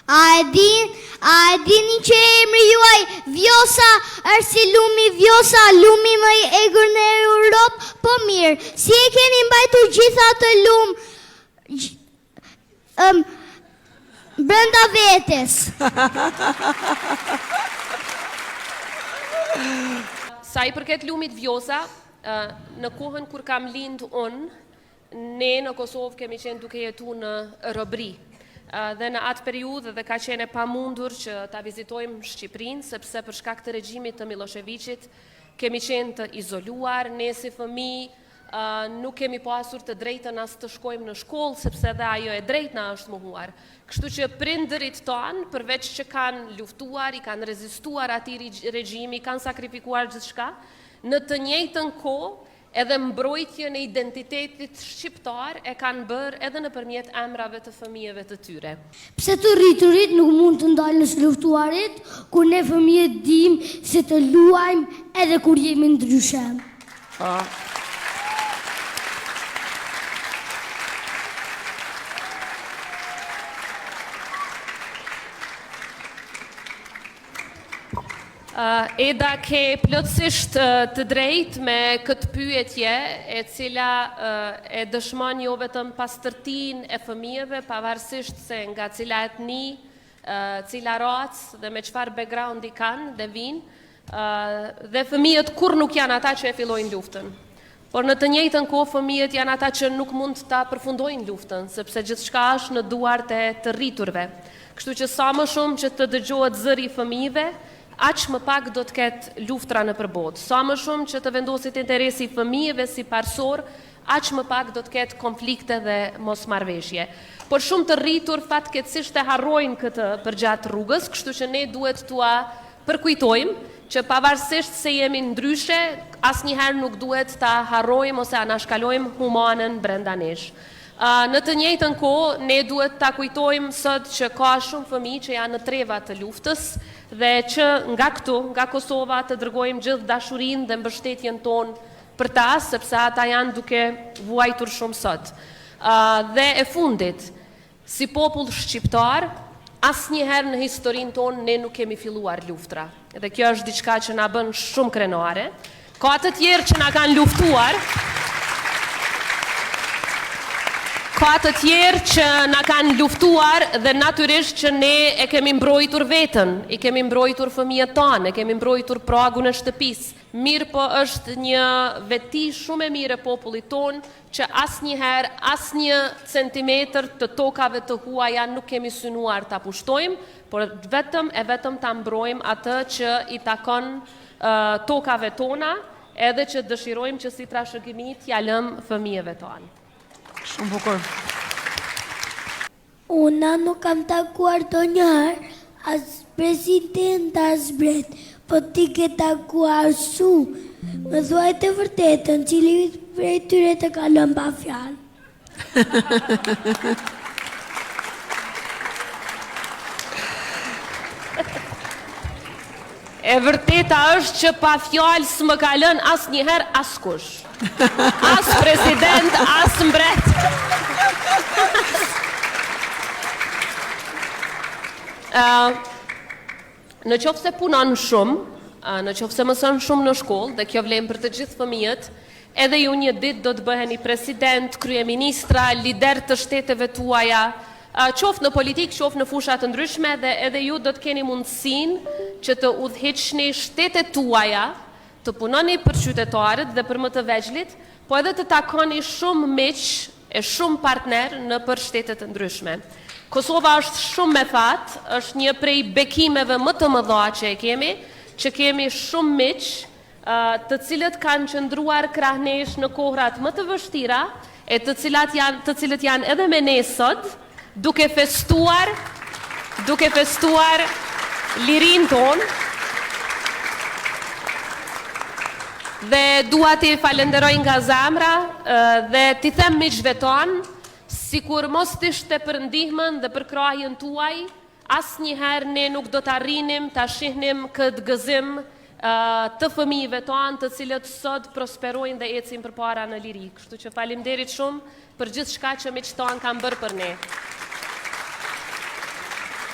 A e dini që emri juaj Vjosa është si lumi Vjosa, lumi më i egër në Europë? Po mirë, si e keni mbajtur gjitha të lumë brenda vetes? Sa i përket lumit Vjosa, në kohën kur kam lind unë, ne në Kosovë kemi qenë duke jetu në robëri. Dhe në atë periudhë dhe ka qenë e pamundur që ta vizitojmë Shqipërinë, sepse për shkak të regjimit të Miloševićit kemi qenë të izoluar, ne si fëmijë nuk kemi pasur të drejtën as të shkojmë në shkollë, sepse dhe ajo e drejtna është mohuar. Kështu që prindërit tanë, përveç që kanë luftuar, i kanë rezistuar atij regjimi, kanë sakrifikuar gjithçka, në të njëjtën kohë edhe mbrojtjen e identitetit shqiptar e kanë bërë edhe nëpërmjet emrave të fëmijëve të tyre. Pse të rriturit nuk mund të ndalën së luftuarit, kur ne fëmijët dim se të luajmë edhe kur jemi ndryshe? Eda ke plotësisht të drejtë me këtë pyetje, e cila e dëshmon jo vetëm pastërtinë e fëmijëve, pavarësisht se nga cila etni, cila racë dhe me çfarë backgroundi kanë dhe vinë, dhe fëmijët kur nuk janë ata që e fillojnë luftën. Por në të njëjtën kohë fëmijët janë ata që nuk mund ta përfundojnë luftën, sepse gjithçka është në duart e të rriturve. Kështu që sa më shumë që të dëgjohet zëri i fëmijëve, aq më pak do të ketë luftra në përbot. Sa më shumë që të vendosit interesi i fëmijëve si parsor, aq më pak do të ketë konflikte dhe mosmarrveshje. Por shumë të rritur fatkeqësisht e harrojnë këtë përgjatë rrugës, kështu që ne duhet t'ua përkujtojmë që pavarësisht se jemi ndryshe, asnjëherë nuk duhet ta harrojmë ose anashkalojmë humanën brenda nesh. Në të njëjtën kohë, ne duhet ta kujtojmë sot që ka shumë fëmijë që janë në treva të luftës dhe që nga këtu, nga Kosova, të dërgojmë gjithë dashurinë dhe mbështetjen tonë për ta, sepse ata janë duke vuajtur shumë sot. Dhe e fundit, si popull shqiptar, asnjëherë në historinë tonë ne nuk kemi filluar luftra. Dhe kjo është diçka që na bën shumë krenare. Ka të tjerë që na kanë luftuar, ka të tjerë që na kanë luftuar dhe natyrisht që ne e kemi mbrojtur veten, i kemi mbrojtur fëmijët tanë, e kemi mbrojtur pragun e shtëpisë. Mirë po është një veti shumë e mirë e popullit tonë që asnjëherë, asnjë centimetër të tokave të huaja nuk kemi synuar ta pushtojmë, por vetëm ta mbrojmë atë që i takon tokave tona, edhe që dëshirojmë që si trashëgimi t'ja lëmë fëmijëve tanë. Shumë bukur. Una nuk kam takuar ndonjëherë as president as bret, po ti ke takuar shumë. Më thuaj të vërtetën, cili prej tyre të ka lënë pa fjalë? E vërteta është që pa fjalë s'më ka lënë asnjëherë askush. As president, as mbret. Në qoftë se punon shumë, në qoftë se mëson shumë në shkollë, dhe kjo vlen për të gjithë fëmijët, edhe ju një ditë do të bëheni president, kryeministra, lider të shteteve tuaja, qoftë në politikë, qoftë në fusha të ndryshme, dhe edhe ju do të keni mundësinë që të udhëheqni shtetet tuaja, të punoni për qytetarët dhe për më të vegjlit, po edhe të takoni shumë miq e shumë partner në për shtetet të ndryshme. Kosova është shumë me fat, është një prej bekimeve më të mëdha që kemi shumë miq, të cilët kanë qëndruar krah nesh në kohrat më të vështira, e të cilët janë edhe me ne sot, duke festuar lirinë tonë. Dhe dua t'i falenderoj nga zemra dhe t'i them miqve tonë, sikur mos t'ishte për ndihmën dhe për krahjen tuaj, asnjëherë ne nuk do t'arrinim ta shihnim këtë gëzim të fëmijëve tonë, të cilët sot prosperojnë dhe ecin përpara në liri. Kështu që faleminderit shumë për gjithçka që miqtë tanë kanë bërë për ne.